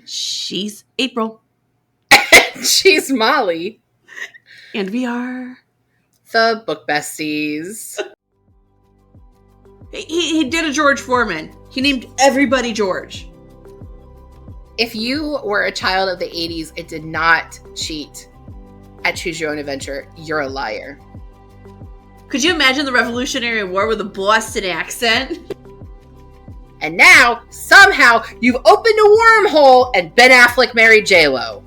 She's April. She's Molly. And we are... the Book Besties. He did a George Foreman. He named everybody George. If you were a child of the 80s and did not cheat at Choose Your Own Adventure, you're a liar. Could you imagine the Revolutionary War with a Boston accent? And now, somehow, you've opened a wormhole and Ben Affleck married J-Lo.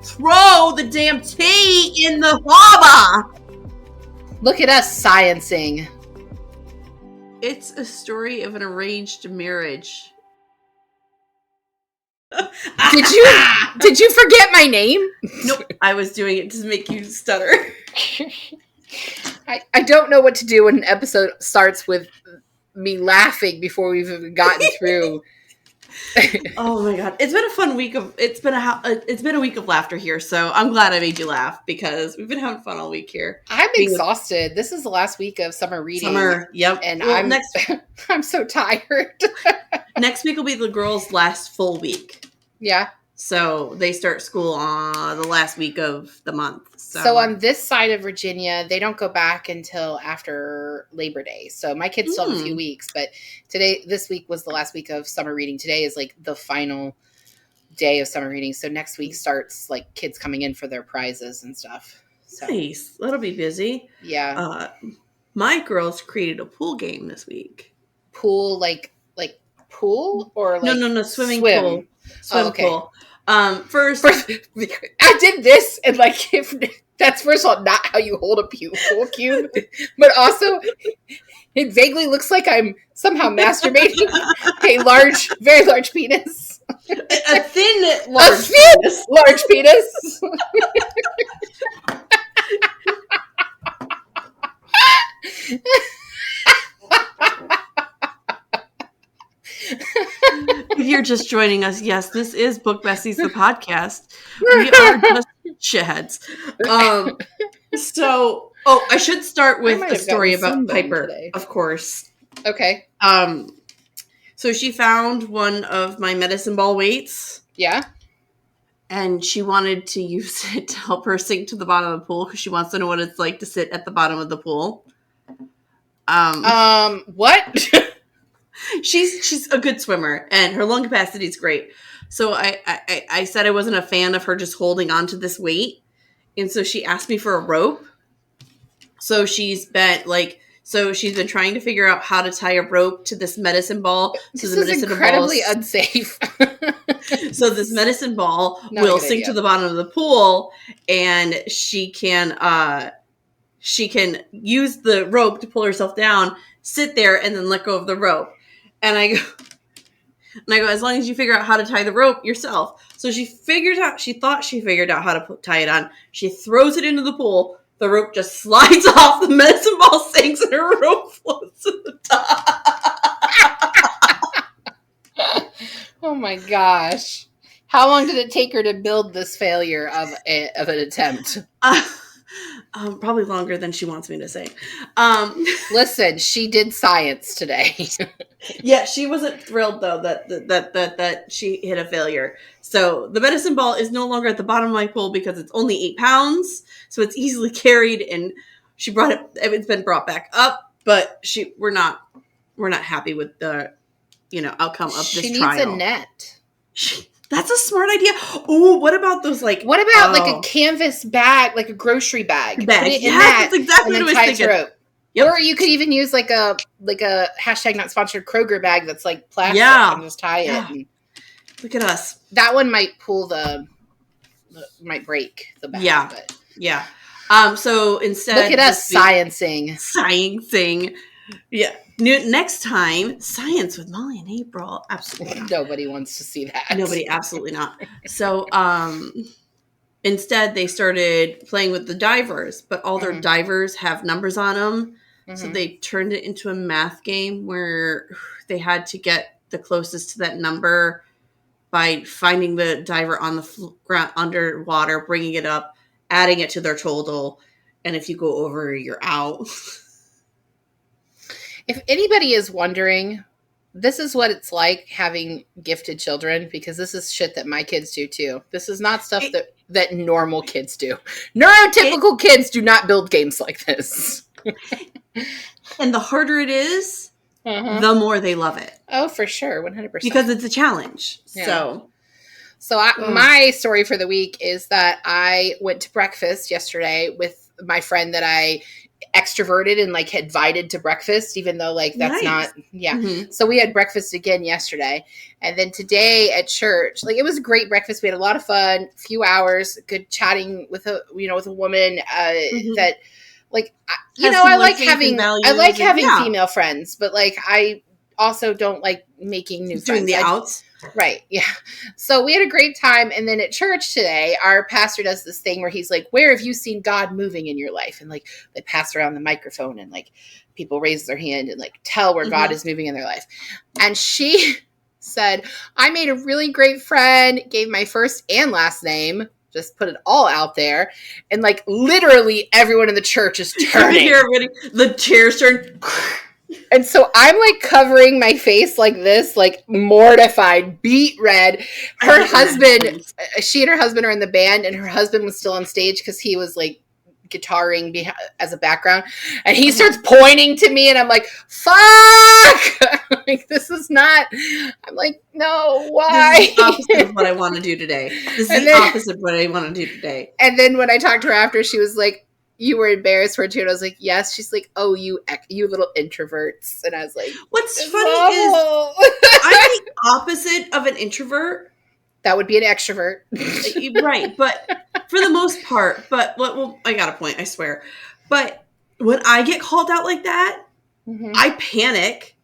Throw the damn tea in the harbor! Look at us sciencing. It's a story of an arranged marriage. Did you forget my name? Nope, I was doing it to make you stutter. I don't know what to do when an episode starts with me laughing before we've even gotten through. Oh my god, it's been a fun week of it's been a week of laughter here, so I'm glad I made you laugh because we've been having fun all week here. I'm exhausted. This is the last week of summer reading. Yep. And I'm so tired. Next week will be the girls' last full week. Yeah. So they start school on the last week of the month. So on this side of Virginia, they don't go back until after Labor Day. So my kids still have a few weeks, but this week was the last week of summer reading. Today is like the final day of summer reading. So next week starts like kids coming in for their prizes and stuff. So. Nice. That'll be busy. Yeah. My girls created a pool game this week. Pool, like pool or like no, swimming pool. Pool. First, I did this, and like, if that's first of all not how you hold a pool cube, but also it vaguely looks like I'm somehow masturbating a very large penis, a thin, large penis. If you're just joining us, yes, this is Book Besties, the podcast. We are just shitheads. I should start with a story about Piper, today. Of course. Okay. So she found one of my medicine ball weights. Yeah. And she wanted to use it to help her sink to the bottom of the pool because she wants to know what it's like to sit at the bottom of the pool. What? She's a good swimmer and her lung capacity is great. So I said I wasn't a fan of her just holding on to this weight. And so she asked me for a rope. So she's been trying to figure out how to tie a rope to this medicine ball. So this is incredibly unsafe. So this medicine ball will sink to the bottom of the pool and she can use the rope to pull herself down, sit there, and then let go of the rope. And I go, as long as you figure out how to tie the rope yourself. So she thought she figured out how to tie it on. She throws it into the pool. The rope just slides off. The medicine ball sinks and her rope floats to the top. Oh my gosh. How long did it take her to build this failure of an attempt? Probably longer than she wants me to say. Listen, she did science today. Yeah, she wasn't thrilled though that she hit a failure. So the medicine ball is no longer at the bottom of my pool because it's only 8 pounds, so it's easily carried. And she brought it. It's been brought back up, but we're not happy with the outcome of this trial. She needs a net. That's a smart idea. Oh, what about those like a canvas bag, like a grocery bag? Put it in that, that's exactly what I was thinking. Rope. Yep. Or you could even use like a hashtag not sponsored Kroger bag that's like plastic and just tie it. And look at us. That one might might break the bag. Yeah. But. Yeah. So instead, look at us sciencing. Yeah. Next time, science with Molly and April. Absolutely not. Nobody wants to see that. Nobody, absolutely not. So instead, they started playing with the divers, but all their divers have numbers on them. Mm-hmm. So they turned it into a math game where they had to get the closest to that number by finding the diver on the ground underwater, bringing it up, adding it to their total. And if you go over, you're out. If anybody is wondering this is what it's like having gifted children, because this is shit that my kids do too. This is not stuff that normal kids do. Neurotypical kids do not build games like this. And the harder it is, the more they love it. Oh, for sure. 100%. Because it's a challenge. Yeah. My story for the week is that I went to breakfast yesterday with my friend that I extroverted and like had invited to breakfast, even though like that's not So we had breakfast again yesterday, and then today at church, like it was a great breakfast. We had a lot of fun, few hours, good chatting with a woman that like I like having female friends, but like I also don't like making new friends. Doing the outs. Right. Yeah. So we had a great time. And then at church today, our pastor does this thing where he's like, where have you seen God moving in your life? And like they pass around the microphone and like people raise their hand and like tell where God is moving in their life. And she said, I made a really great friend, gave my first and last name, just put it all out there. And like literally everyone in the church is turning. The chairs turn. And so I'm like covering my face like this, like mortified, beet red. Her husband, she and her husband are in the band, and her husband was still on stage because he was like guitaring as a background. And he starts pointing to me, and I'm like, fuck! Like, this is not, I'm like, no, why? This is the opposite of what I want to do today. This is the opposite of what I want to do today. And then when I talked to her after, she was like, you were embarrassed for it too. And I was like, yes. She's like, oh, you little introverts. And I was like, what's funny is I'm the opposite of an introvert. That would be an extrovert. Right. But for the most part, well, I got a point, I swear. But when I get called out like that, I panic.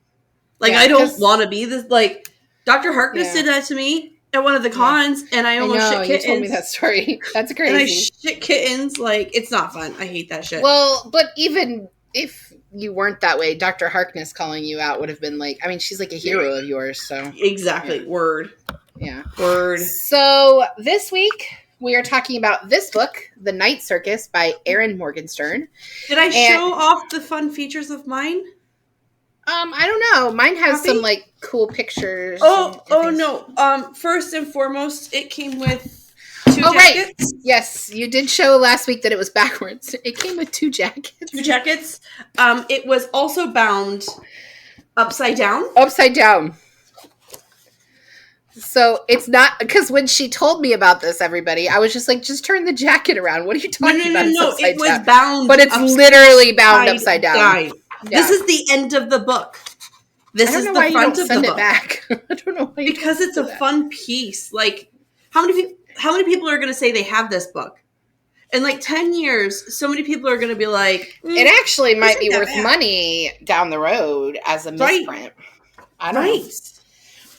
Like, I don't want to be this, like, Dr. Harkness did that to me at one of the cons, and I almost shit kittens. You told me that story. That's crazy. And I shit kittens. Like, it's not fun. I hate that shit. Well, but even if you weren't that way, Dr. Harkness calling you out would have been like, I mean, she's like a hero of yours, so. Exactly. Yeah. Word. Yeah. Word. So this week, we are talking about this book, The Night Circus by Erin Morgenstern. Did I show off the fun features of mine? I don't know. Mine has some like cool pictures. Oh no. First and foremost, it came with 2 jackets. Right. Yes, you did show last week that it was backwards. It came with 2 jackets. 2 jackets. It was also bound upside down. Upside down. So it's not, because when she told me about this, everybody, I was just like, just turn the jacket around. What are you talking about? No, it was bound. But it's literally bound upside down. Yeah. This is the end of the book. This is the front of the book. Back. I don't know why. Because it's a fun piece. Like, how many people are going to say they have this book? In like 10 years, so many people are going to be like, it actually might be worth money down the road as a misprint. Right. I don't know.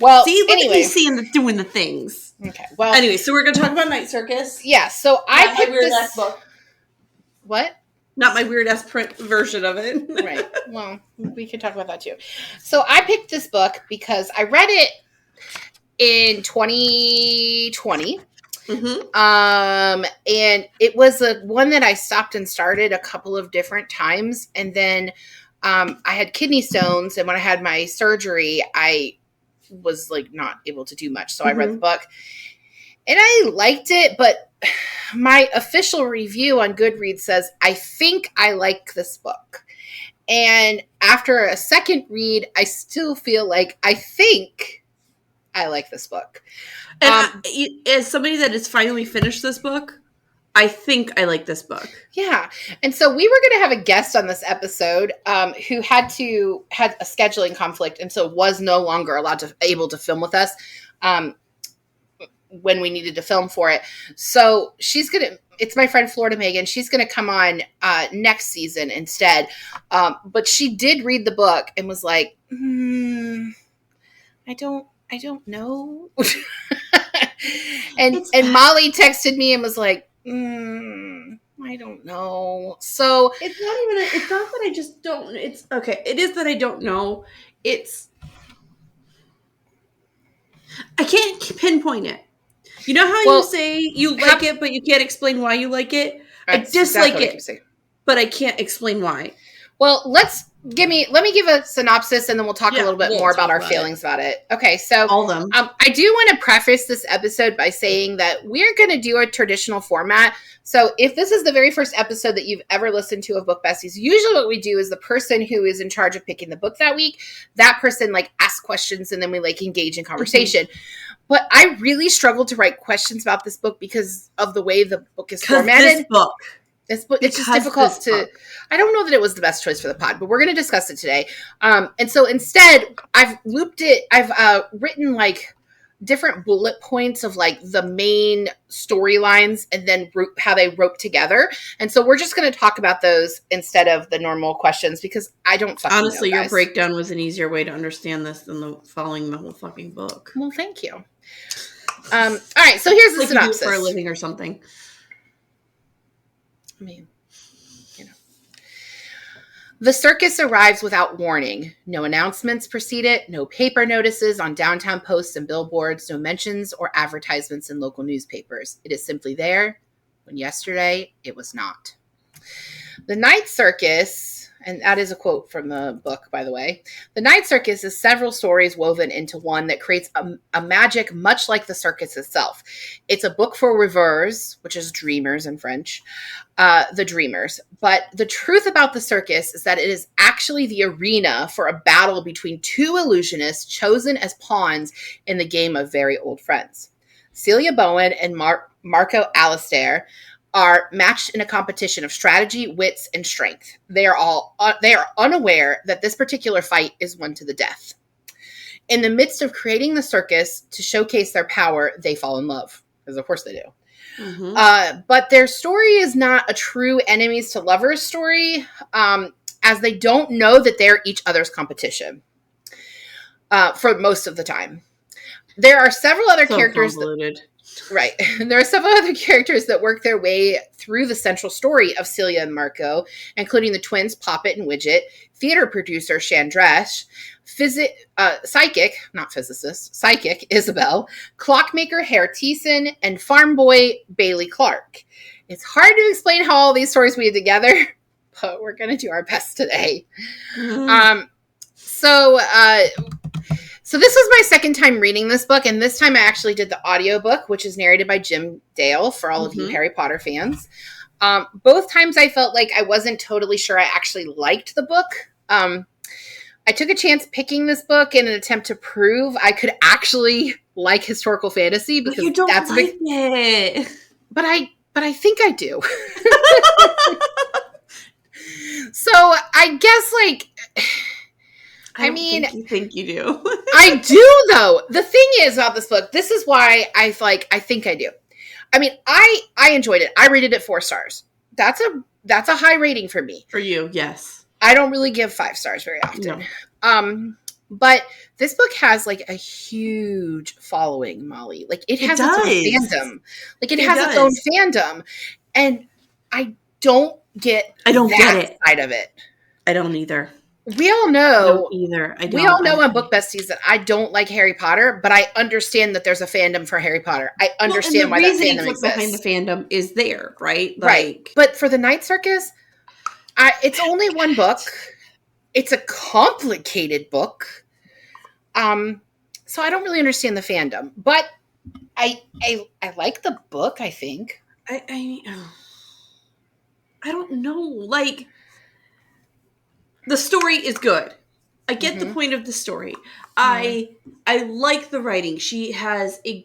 Well, see, look at me seeing doing the things. Okay. Well, anyway, so we're going to talk about Night Circus. Yeah. So I picked this book. What? Not my weird-ass print version of it. Right. Well, we could talk about that too. So I picked this book because I read it in 2020. And it was one that I stopped and started a couple of different times. And then I had kidney stones. And when I had my surgery, I was like not able to do much. So I read the book. And I liked it, but my official review on Goodreads says, I think I like this book. And after a second read, I still feel like I think I like this book. And as somebody that has finally finished this book, I think I like this book. Yeah. And so we were going to have a guest on this episode who had a scheduling conflict and so was no longer able to film with us. When we needed to film for it. So it's my friend Florida Megan. She's going to come on next season instead. But she did read the book and was like, I don't know. and Molly texted me and was like, I don't know. So it's not that I just don't, it's okay. It is that I don't know. I can't pinpoint it. You know how you say you like it, but you can't explain why you like it? I dislike it, but I can't explain why. Well, let me give a synopsis and then we'll talk a little bit more about our feelings about it. Okay, so all of them. I do want to preface this episode by saying that we're going to do a traditional format. So if this is the very first episode that you've ever listened to of Book Besties, usually what we do is the person who is in charge of picking the book that week, that person like asks questions and then we like engage in conversation. Mm-hmm. But I really struggled to write questions about this book because of the way the book is formatted. It's just difficult to. I don't know that it was the best choice for the pod, but we're going to discuss it today. And so instead, I've looped it. I've written like different bullet points of like the main storylines and then how they rope together. And so we're just going to talk about those instead of the normal questions because I don't fucking honestly know, your breakdown was an easier way to understand this than following the whole fucking book. Well, thank you. All right, so here's the synopsis. You do it for a living or something. I mean, you know. The circus arrives without warning. No announcements precede it, no paper notices on downtown posts and billboards, no mentions or advertisements in local newspapers. It is simply there when yesterday it was not. The Night Circus, and that is a quote from the book, by the way. The Night Circus is several stories woven into one that creates a magic much like the circus itself. It's a book for rêveurs, which is dreamers in French, the dreamers. But the truth about the circus is that it is actually the arena for a battle between two illusionists chosen as pawns in the game of very old friends. Celia Bowen and Marco Alistair are matched in a competition of strategy, wits, and strength. They are unaware that this particular fight is one to the death. In the midst of creating the circus to showcase their power, they fall in love, because of course they do. Mm-hmm. But their story is not a true enemies to lovers story, as they don't know that they're each other's competition for most of the time. There are several other characters. Right. There are several other characters that work their way through the central story of Celia and Marco, including the twins Poppet and Widget, theater producer Chandresh, psychic Isabel, clockmaker Herr Thiessen, and farm boy Bailey Clark. It's hard to explain how all these stories weave together, but we're going to do our best today. Mm-hmm. So this was my second time reading this book, and this time I actually did the audiobook, which is narrated by Jim Dale for all of you Harry Potter fans. Both times I felt like I wasn't totally sure I actually liked the book. I took a chance picking this book in an attempt to prove I could actually like historical fantasy because you don't that's like it. But I think I do. So I guess like I mean, you think you do. I do, though. The thing is about this book, this is why I think I do. I mean, I enjoyed it. I rated it 4 stars. That's a high rating for me. For you, yes. I don't really give 5 stars very often. No. But this book has like a huge following, Molly. Like it has its own fandom. Like it has its own fandom, and I don't get it side of it. I don't either. We all know We all know on Book Besties that I don't like Harry Potter, but I understand that there's a fandom for Harry Potter. I understand why that fandom exists. Behind the fandom is there, right? Right. But for the Night Circus, it's only one book. It's a complicated book. So I don't really understand the fandom, but I like the book, I think. I don't know. Like, the story is good. I get the point of the story. I like the writing. She's a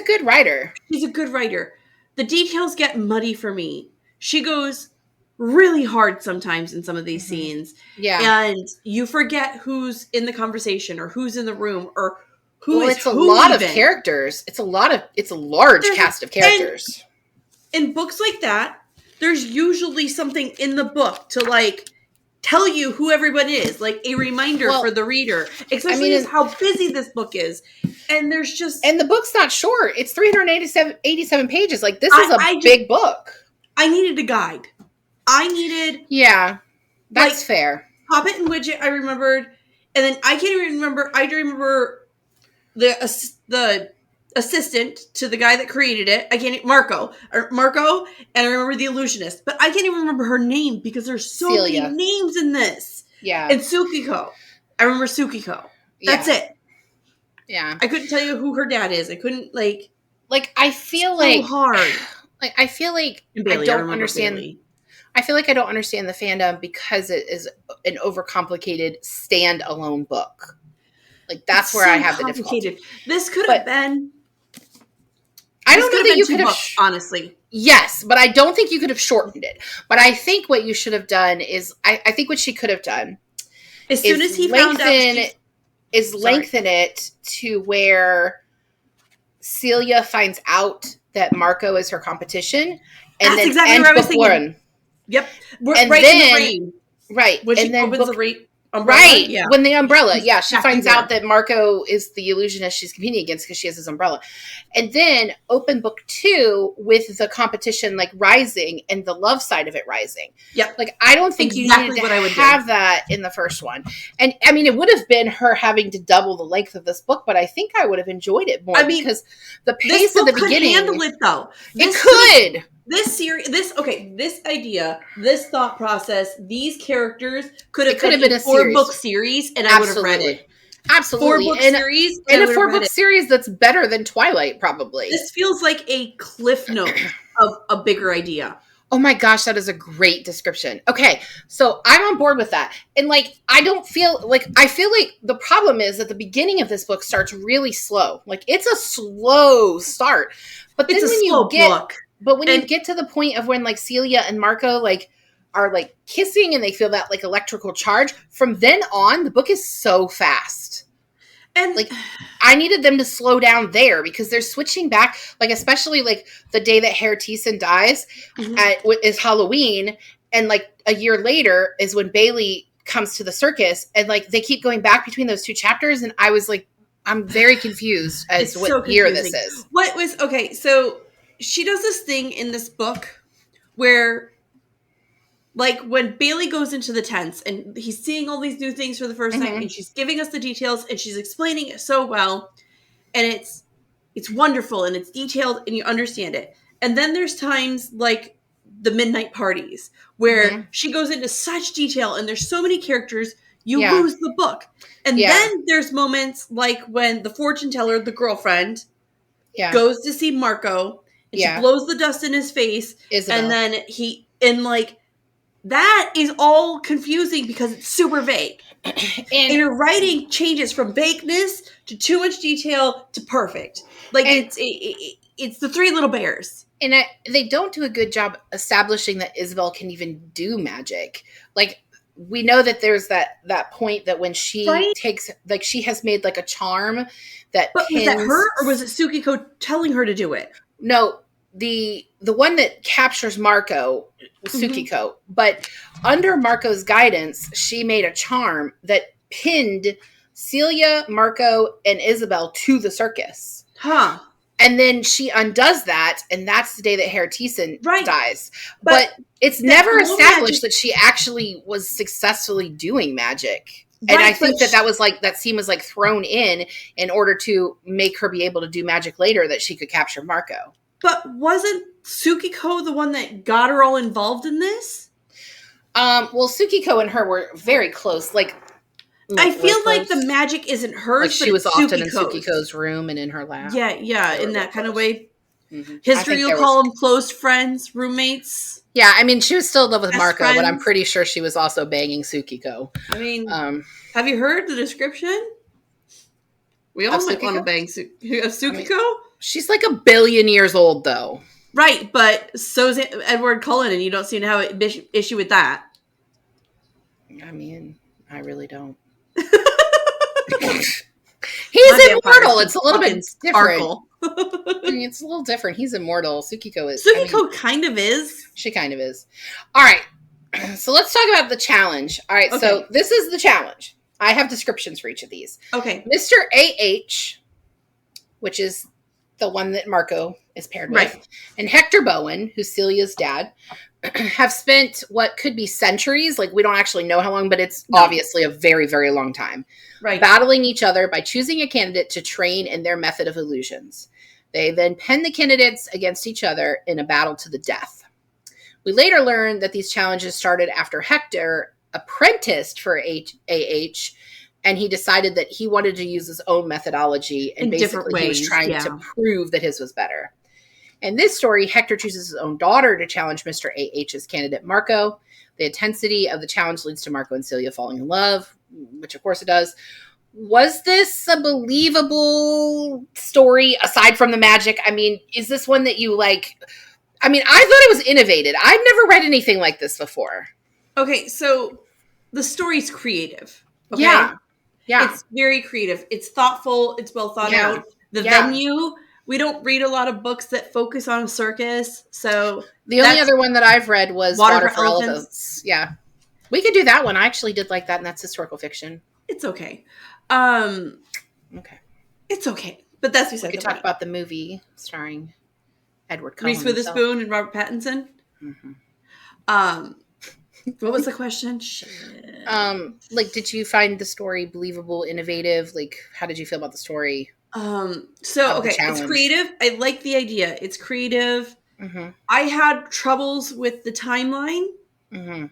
good writer. She's a good writer. The details get muddy for me. She goes really hard sometimes in some of these scenes. Yeah. And you forget who's in the conversation or who's in the room or who is it's a lot of characters. It's a large cast of characters. In books like that, there's usually something in the book to like tell you who everyone is, like a reminder for the reader, especially how busy this book is. And there's just... And the book's not short. It's 387 pages. Like, this is a big book. I needed a guide. Yeah, that's fair. Poppet and Widget, I remembered. And then I can't even remember... I remember the assistant to the guy that created it. Marco, and I remember the illusionist, but I can't even remember her name because there's so many names in this. Yeah. And Tsukiko. I remember Tsukiko. That's it. Yeah. I couldn't tell you who her dad is. I couldn't I feel so hard. I feel like Bailey, I don't understand. Bailey. I feel like I don't understand the fandom because it is an overcomplicated standalone book. Like that's where I have the difficulty. This could have been. I don't know that you could have honestly. Yes, but I don't think you could have shortened it. But I think what you should have done is I think what she could have done as soon as he found out lengthen it to where Celia finds out that Marco is her competition, and that's then exactly what I was thinking. Yep, and right then, in the rain. Right, when she opens the rain. Umbrella? Right, yeah. When the umbrella, she finds out that Marco is the illusionist she's competing against because she has his umbrella. And then open book 2 with the competition rising and the love side of it rising. Yep. I don't think you needed to have that in the first one. And I mean, it would have been her having to double the length of this book, but I think I would have enjoyed it more because the pace at the beginning. Could handle it though. It could. This series, this idea, this thought process, these characters could have been a 4-book series, and I would have read it. Absolutely, 4-book series, and a 4-book series that's better than Twilight, probably. This feels like a cliff note of a bigger idea. Oh my gosh, that is a great description. Okay, so I'm on board with that, and I don't feel I feel like the problem is that the beginning of this book starts really slow. It's a slow start, but then when you get. But when you get to the point of when Celia and Marco are kissing and they feel that electrical charge, from then on the book is so fast. And I needed them to slow down there because they're switching back, especially the day that Herr Thiessen dies is Halloween, and a year later is when Bailey comes to the circus, and they keep going back between those 2 chapters, and I was I'm very confused as to what year this is. What was so she does this thing in this book where when Bailey goes into the tents and he's seeing all these new things for the first time, and she's giving us the details and she's explaining it so well, and it's wonderful and it's detailed and you understand it. And then there's times like the midnight parties where she goes into such detail and there's so many characters you lose the book. And then there's moments like when the fortune teller, the girlfriend, goes to see Marco. And she blows the dust in his face. Isabel. And then that is all confusing because it's super vague. And her writing changes from vagueness to too much detail to perfect. It's the 3 little bears. And they don't do a good job establishing that Isabel can even do magic. We know that there's that point that when she takes, she has made a charm that But was that her or was it Tsukiko telling her to do it? No. The one that captures Marco, Tsukiko, but under Marco's guidance, she made a charm that pinned Celia, Marco, and Isabel to the circus. Huh. And then she undoes that, and that's the day that Herr Thiessen dies. But it's never established that she actually was successfully doing magic. And I think that was that scene was thrown in order to make her be able to do magic later, that she could capture Marco. But wasn't Tsukiko the one that got her all involved in this? Well, Tsukiko and her were very close. I feel like the magic isn't hers. She was often in Tsukiko's room and in her lap. Yeah, in that kind of way. Mm-hmm. History, you'll call them close friends, roommates. Yeah, I mean, she was still in love with Marco, but I'm pretty sure she was also banging Tsukiko. I mean, have you heard the description? We all might want to bang Tsukiko. She's 1 billion years old, though. Right, but so's Edward Cullen, and you don't seem to have an issue with that. I mean, I really don't. He's immortal. It's a little bit different. I mean, it's a little different. He's immortal. Tsukiko is. Tsukiko kind of is. She kind of is. All right. So let's talk about the challenge. All right. Okay. So this is the challenge. I have descriptions for each of these. Okay. Mr. A.H., which is the one that Marco is paired with, and Hector Bowen, who's Celia's dad, have spent what could be centuries, we don't actually know how long, but it's obviously a very, very long time, battling each other by choosing a candidate to train in their method of illusions. They then pen the candidates against each other in a battle to the death. We later learn that these challenges started after Hector apprenticed for AH, and he decided that he wanted to use his own methodology, and in different basically he was ways, trying to prove that his was better. In this story, Hector chooses his own daughter to challenge Mr. AH's candidate, Marco. The intensity of the challenge leads to Marco and Celia falling in love, which of course it does. Was this a believable story aside from the magic? I mean, is this one that you like? I mean, I thought it was innovative. I've never read anything like this before. Okay, so the story's creative. Okay? Yeah. It's very creative. It's thoughtful. It's well thought out. The venue, we don't read a lot of books that focus on a circus. So the only other one that I've read was Water for Elephants. Yeah. We could do that one. I actually did like that, and that's historical fiction. It's okay. Okay. It's okay. But that's beside the point. We could talk about the movie starring Edward Cullen. Reese Witherspoon and Robert Pattinson. Mm-hmm. What was the question? Shit. Like, did you find the story believable, innovative? Like, how did you feel about the story? It's creative. I like the idea. It's creative. Mm-hmm. I had troubles with the timeline. Mm-hmm.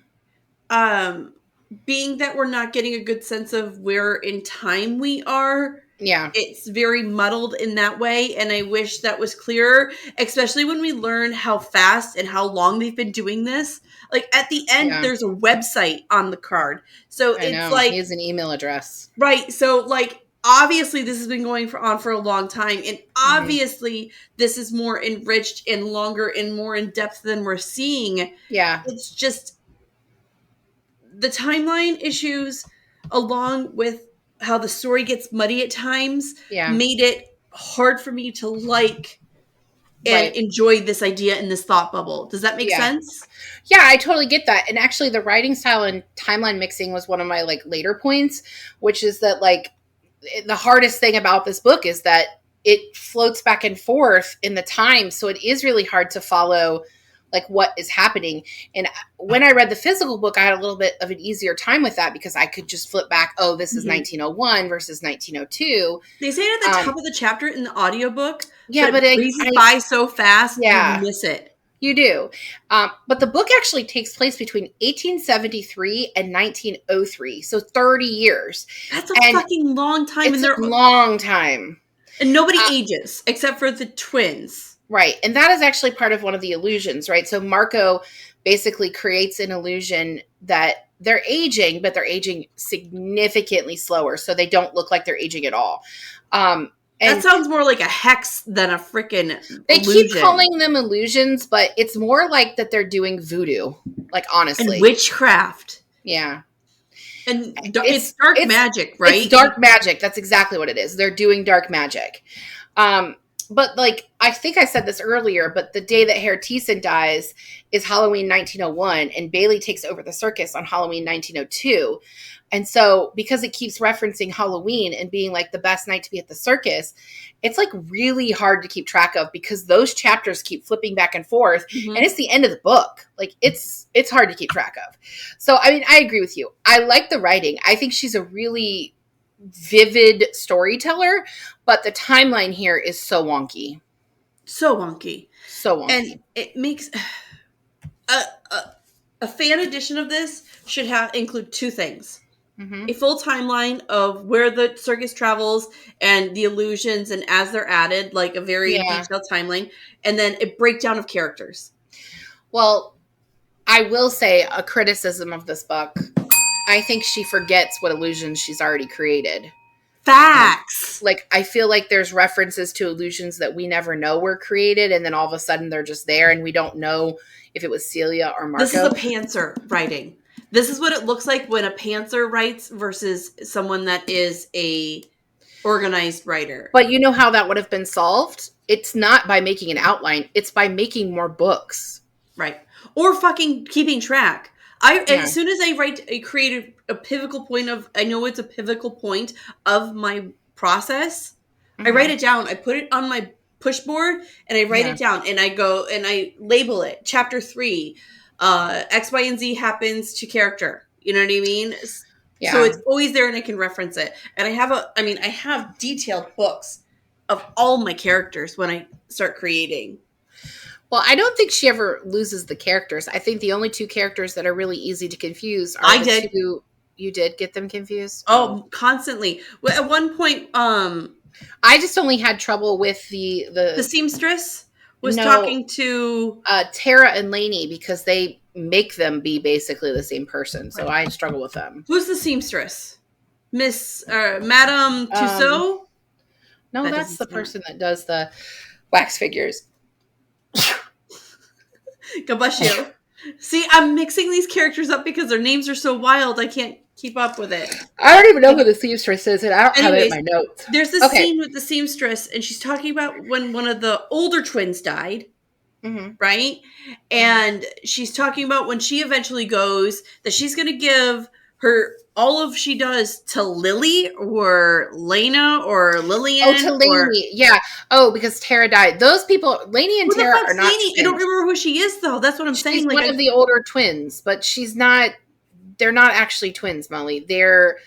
Being that we're not getting a good sense of where in time we are. Yeah. It's very muddled in that way, and I wish that was clearer, especially when we learn how fast and how long they've been doing this. Like, at the end, there's a website on the card. So it's like... he has an email address. Right. So, like, obviously this has been going on for a long time, and obviously this is more enriched and longer and more in depth than we're seeing. Yeah. It's just the timeline issues, along with how the story gets muddy at times, made it hard for me to like and enjoy this idea in this thought bubble. Does that make sense? Yeah, I totally get that. And actually the writing style and timeline mixing was one of my like later points, which is that like the hardest thing about this book is that it floats back and forth in the time. So it is really hard to follow like what is happening. And when I read the physical book, I had a little bit of an easier time with that because I could just flip back. Oh, this is 1901 versus 1902. They say it at the top of the chapter in the audiobook. Yeah, but it breezes by so fast, you miss it. You do. But the book actually takes place between 1873 and 1903. So 30 years. That's a fucking long time. It's a long time. And nobody ages except for the twins. Right. And that is actually part of one of the illusions, right? So Marco basically creates an illusion that they're aging, but they're aging significantly slower. So they don't look like they're aging at all. And that sounds more like a hex than a freaking They illusion. Keep calling them illusions, but it's more like that they're doing voodoo, like honestly. And witchcraft. Yeah. And it's dark magic, right? It's dark magic. That's exactly what it is. They're doing dark magic. But like, I think I said this earlier, but the day that Herr Thiessen dies is Halloween 1901, and Bailey takes over the circus on Halloween 1902. And so because it keeps referencing Halloween and being like the best night to be at the circus, it's like really hard to keep track of because those chapters keep flipping back and forth. Mm-hmm. And it's the end of the book. Like it's hard to keep track of. So, I mean, I agree with you. I like the writing. I think she's a really vivid storyteller, but the timeline here is so wonky. So wonky. And it makes a fan edition of this should include two things. Mm-hmm. A full timeline of where the circus travels and the illusions and as they're added, like a very detailed timeline, and then a breakdown of characters. Well, I will say a criticism of this book. I think she forgets what illusions she's already created. Facts. Like, I feel like there's references to illusions that we never know were created, and then all of a sudden they're just there, and we don't know if it was Celia or Marco. This is a pantser writing. This is what it looks like when a pantser writes versus someone that is a organized writer. But you know how that would have been solved? It's not by making an outline. It's by making more books. Right. Or fucking keeping track. As soon as I create a pivotal point I know it's a pivotal point of my process, I write it down. I put it on my push board and I write it down and I go and I label it. Chapter 3, X, Y, and Z happens to character. You know what I mean? Yeah. So it's always there and I can reference it. And I have detailed books of all my characters when I start creating. Well, I don't think she ever loses the characters. I think the only two characters that are really easy to confuse are the two. You did get them confused? Oh, constantly. Well, at one point, I just only had trouble with the seamstress was talking to Tara and Lainey because they make them be basically the same person. So I struggle with them. Who's the seamstress? Miss Madame Tussaud? No, that's the person that does the wax figures. God bless you. See, I'm mixing these characters up because their names are so wild. I can't keep up with it. I don't even know who the seamstress is, and I don't have it in my notes. There's this scene with the seamstress, and she's talking about when one of the older twins died, right? And she's talking about when she eventually goes, that she's going to give her all of she does to Lily or Lena or Lillian. Oh, to Lainey. Yeah. Oh, because Tara died. Those people, Lainey and Tara are not twins. I don't remember who she is, though. That's what I'm saying. She's one of the older twins, but she's not, they're not actually twins, Molly. They're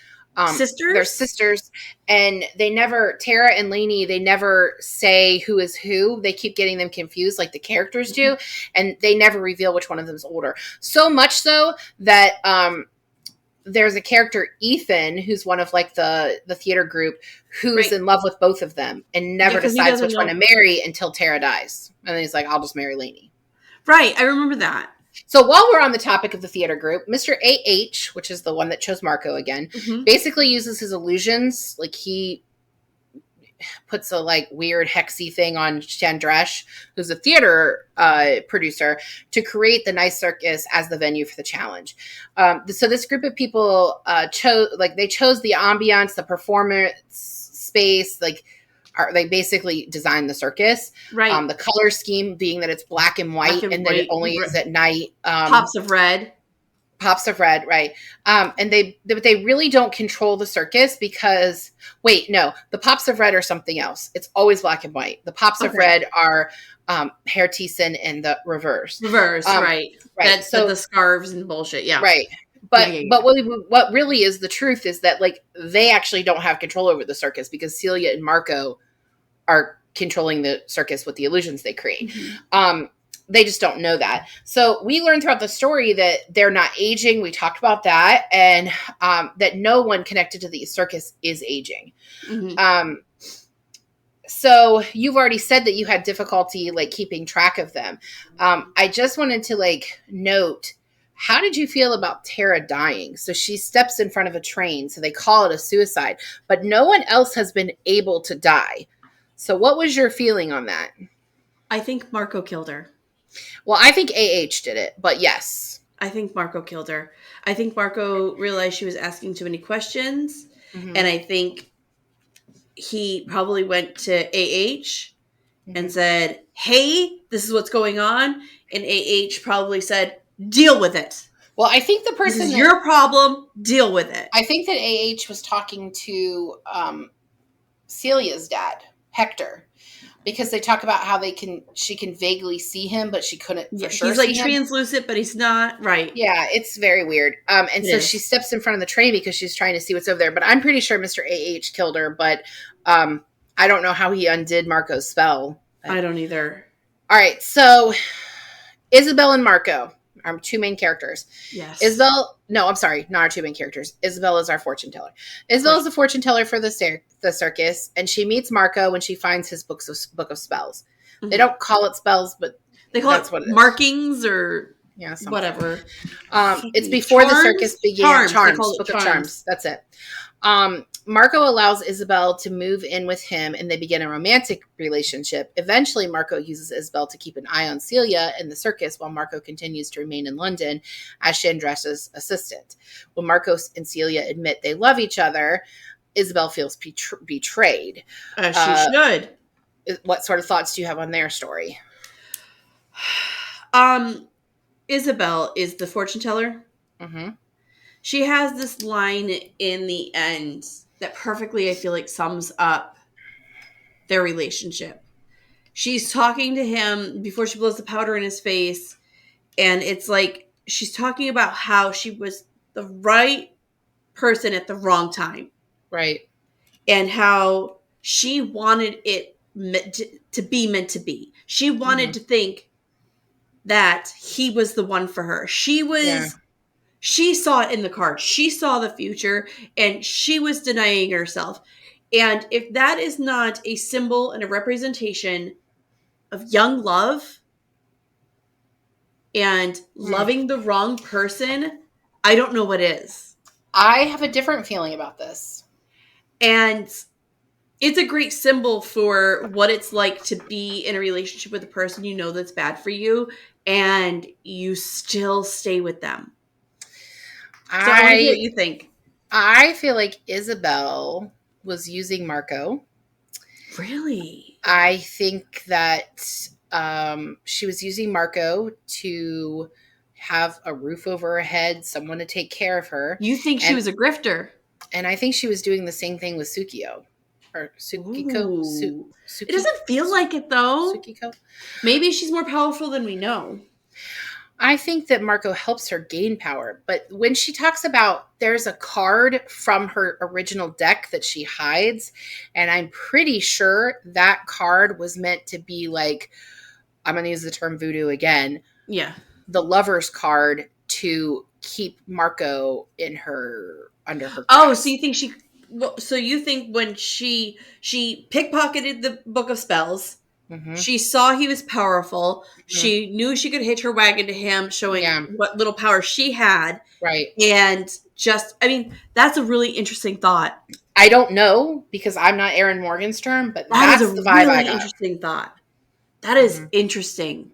sisters? They're sisters. And they never, Tara and Lainey, they never say who is who. They keep getting them confused like the characters do. And they never reveal which one of them is older. So much so that, there's a character, Ethan, who's one of like the theater group, who's in love with both of them and never decides which one to marry until Tara dies. And then he's like, I'll just marry Lainey. Right. I remember that. So while we're on the topic of the theater group, Mr. A.H., which is the one that chose Marco again, basically uses his illusions. Like he puts a like weird hexy thing on Chandresh, who's a theater producer, to create the Night Circus as the venue for the challenge. So this group of people chose the ambiance, the performance space, they basically designed the circus. Right. The color scheme being that it's black and white, and that it only is at night. Pops of red, right. And they really don't control the circus because, the pops of red are something else. It's always black and white. The pops of red are Herr Thiessen and the reverse. Right. That's so the scarves and bullshit. Yeah. Right. But what really is the truth is that like they actually don't have control over the circus because Celia and Marco are controlling the circus with the illusions they create. They just don't know that. So we learned throughout the story that they're not aging. We talked about that, and that no one connected to the circus is aging. So you've already said that you had difficulty like keeping track of them. I just wanted to like note, how did you feel about Tara dying? So she steps in front of a train, so they call it a suicide, but no one else has been able to die. So what was your feeling on that? I think Marco killed her. Well, I think A.H. did it, but yes. I think Marco killed her. I think Marco realized she was asking too many questions, and I think he probably went to A.H. and said, hey, this is what's going on, and A.H. probably said, deal with it. Well, I think the person... This is your problem, deal with it. I think that A.H. was talking to Celia's dad, Hector. Because they talk about how she can vaguely see him, but she couldn't for sure see him. He's like translucent, but he's not. Right. Yeah, it's very weird. She steps in front of the train because she's trying to see what's over there. But I'm pretty sure Mr. A.H. killed her, but I don't know how he undid Marco's spell. I don't either. All right, so Isabel and Marco, our two main characters. Yes. I'm sorry, not our two main characters. Isabel is our fortune teller. Isabel is the fortune teller for the circus, and she meets Marco when she finds his book of spells. They don't call it spells, but they call it markings or whatever. It's before the circus began. Charms. Book of Charms. That's it. Marco allows Isabel to move in with him, and they begin a romantic relationship. Eventually, Marco uses Isabel to keep an eye on Celia in the circus, while Marco continues to remain in London as Chandresh's assistant. When Marco and Celia admit they love each other, Isabel feels betrayed. She should. What sort of thoughts do you have on their story? Isabel is the fortune teller. She has this line in the end that perfectly, I feel like, sums up their relationship. She's talking to him before she blows the powder in his face, and it's like she's talking about how she was the right person at the wrong time. Right. And how she wanted it to be meant to be. She wanted to think that he was the one for her. She saw it in the cards. She saw the future, and she was denying herself. And if that is not a symbol and a representation of young love and loving the wrong person, I don't know what is. I have a different feeling about this. And it's a great symbol for what it's like to be in a relationship with a person you know that's bad for you, and you still stay with them. So I want to hear what you think. I feel like Isabel was using Marco. Really? I think that she was using Marco to have a roof over her head, someone to take care of her. You think she was a grifter? And I think she was doing the same thing with Tsukio. Or Tsukiko. It doesn't feel like it, though. Tsukiko? Maybe she's more powerful than we know. I think that Marco helps her gain power. But when she talks about there's a card from her original deck that she hides, and I'm pretty sure that card was meant to be like, I'm going to use the term voodoo again. Yeah. The lover's card to keep Marco in her, under her grasp. Oh, so you think so you think when she pickpocketed the Book of Spells, she saw he was powerful. She knew she could hitch her wagon to him, showing what little power she had. Right. And that's a really interesting thought. I don't know, because I'm not Erin Morgenstern, but that's the vibe I got. Really interesting thought. That is interesting.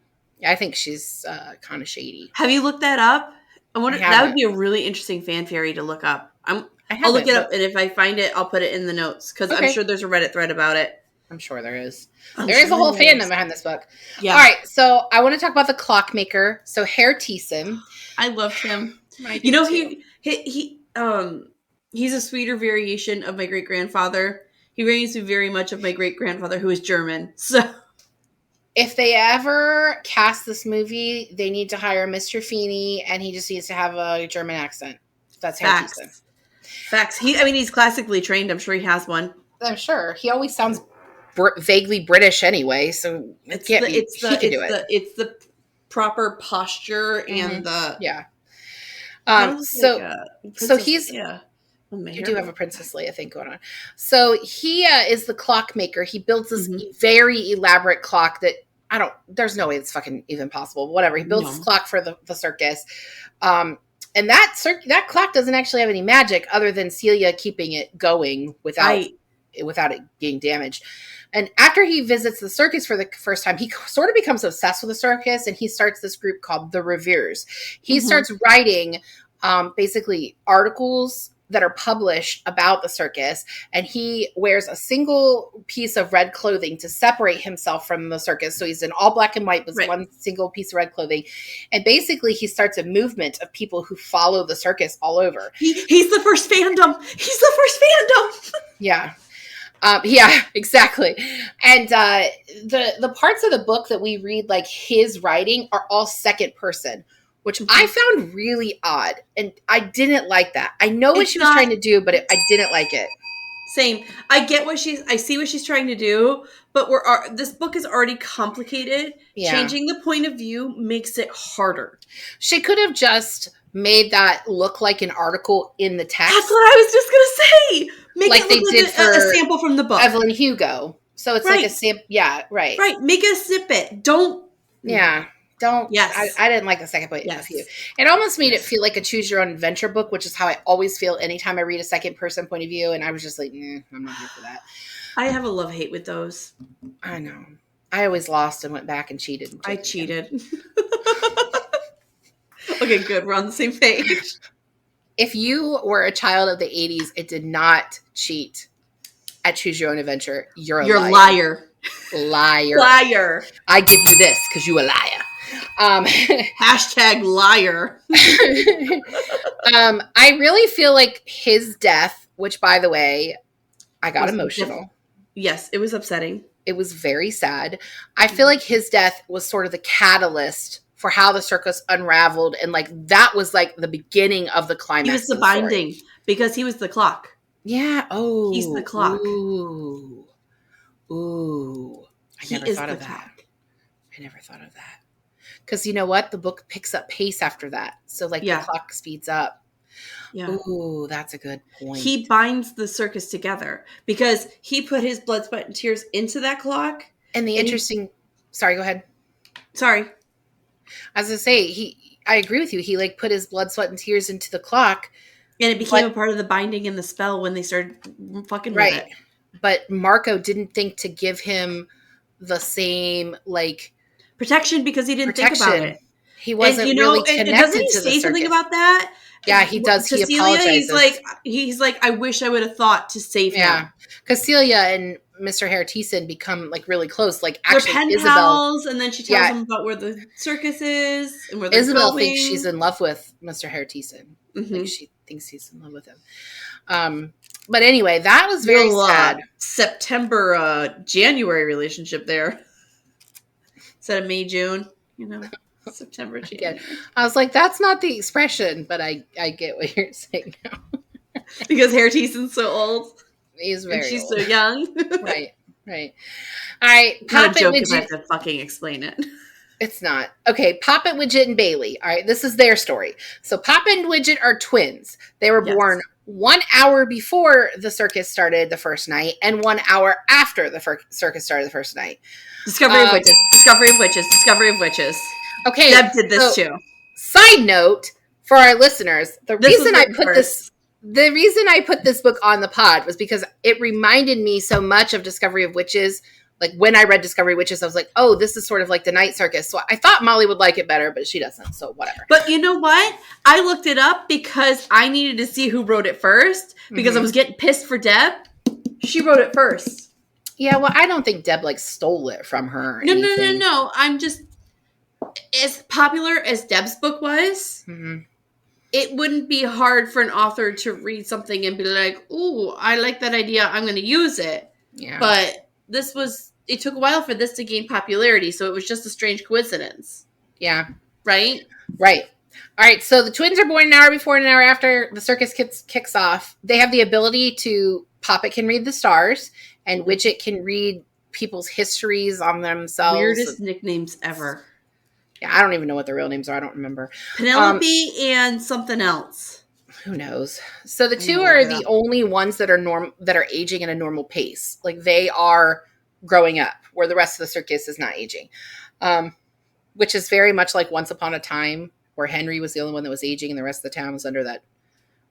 I think she's kind of shady. Have you looked that up? I wonder. That would be a really interesting fan theory to look up. I'll look it up, and if I find it, I'll put it in the notes, because I'm sure there's a Reddit thread about it. I'm sure there is. There is a whole fandom behind this book. Yeah. All right, so I want to talk about the clockmaker. So Herr Thiessen. I loved him. You know, he's a sweeter variation of my great grandfather. He reminds me very much of my great grandfather, who is German. So, if they ever cast this movie, they need to hire Mr. Feeney, and he just needs to have a German accent. That's Herr Thiessen. Facts. He's classically trained. I'm sure he has one. I'm sure. He always sounds vaguely British anyway, so he can do it. It's the proper posture and the... Yeah. So he's... Yeah. You do have a Princess Leia thing going on. So he is the clockmaker. He builds this very elaborate clock that there's no way it's fucking even possible. Whatever. He builds this clock for the circus. And that clock doesn't actually have any magic other than Celia keeping it going without it being damaged. And after he visits the circus for the first time, he sort of becomes obsessed with the circus, and he starts this group called the Reveres. He starts writing basically articles that are published about the circus, and he wears a single piece of red clothing to separate himself from the circus. So he's in all black and white with one single piece of red clothing. And basically he starts a movement of people who follow the circus all over. He's the first fandom. He's the first fandom. Yeah. Yeah, exactly. And the parts of the book that we read, like his writing, are all second person, which I found really odd. And I didn't like that. I know what she was trying to do, but I didn't like it. Same. I see what she's trying to do, but this book is already complicated. Yeah. Changing the point of view makes it harder. She could have just made that look like an article in the text. That's what I was just going to say. Make like it they look did like for a sample from the book. Evelyn Hugo. So it's like a sample. Yeah, right. Right. Make a snippet. Don't. Yeah. Don't. Yes. I didn't like the second point of view. It almost made it feel like a choose your own adventure book, which is how I always feel anytime I read a second person point of view. And I was just like, I'm not here for that. I have a love-hate with those. I know. I always lost and went back and cheated. I cheated. Okay, good. We're on the same page. If you were a child of the 80s, it did not cheat at Choose Your Own Adventure. You're a liar. Liar. I give you this because you a liar. Hashtag liar. I really feel like his death, which, by the way, I got emotional. Yes, it was upsetting. It was very sad. I feel like his death was sort of the catalyst for how the circus unraveled, and like that was like the beginning of the climax. He was the binding because he was the clock. Yeah. Oh, he's the clock. Ooh. Ooh. I He never is thought the of that. clock. I never thought of that. Because you know what? The book picks up pace after that. So, like, the clock speeds up. Yeah. Ooh, that's a good point. He binds the circus together because he put his blood, sweat, and tears into that clock. And the interesting... Sorry, go ahead. Sorry. As I say, I agree with you. He, like, put his blood, sweat, and tears into the clock. And it became a part of the binding and the spell when they started fucking with it. But Marco didn't think to give him the same, like... protection because he didn't think about it. He wasn't really connected doesn't he to the say circus. something about that? Yeah, he does. To He Celia, apologizes. he's like, I wish I would have thought to save him. Yeah, because Celia and Mr. Hare Thiessen become like really close. Like they're actually, pen Isabel, pals, and then she tells him about where the circus is and where they're Isabel going. thinks she's in love with Mr. Hare Thiessen. Mm-hmm. Like she thinks he's in love with him. But anyway, that was very sad. September, January relationship there. Instead of May, June, you know. September, January. I was like, that's not the expression, but I get what you're saying now. Because Hare Thiessen's so old. He's very and she's old. so young. Right. All right. Not a joke if I have to fucking explain it. It's not. Okay, Poppet, Widget, and Bailey. All right, this is their story. So Poppet and Widget are twins. They were born 1 hour before the circus started the first night and 1 hour after the circus started the first night. Discovery of witches. Discovery of witches. Discovery of witches. Okay. Deb did this too. Side note for our listeners, the reason I put this book on the pod was because it reminded me so much of Discovery of Witches. Like when I read Discovery of Witches, I was like, oh, this is sort of like the Night Circus. So I thought Molly would like it better, but she doesn't. So whatever. But you know what? I looked it up because I needed to see who wrote it first because I was getting pissed for Deb. She wrote it first. Yeah, well, I don't think Deb like stole it from her. Or No. I'm just as popular as Deb's book was. It wouldn't be hard for an author to read something and be like, "Ooh, I like that idea. I'm going to use it." Yeah. But it took a while for this to gain popularity, so it was just a strange coincidence. Yeah. Right? Right. All right, so the twins are born an hour before and an hour after the circus kicks off. They have the ability to... Poppet can read the stars, and Widget can read people's histories on themselves. Weirdest nicknames ever. Yeah, I don't even know what their real names are. I don't remember. Penelope and something else. Who knows? So the two are the only ones that are aging at a normal pace. Like they are growing up, where the rest of the circus is not aging. Which is very much like Once Upon a Time, where Henry was the only one that was aging and the rest of the town was under that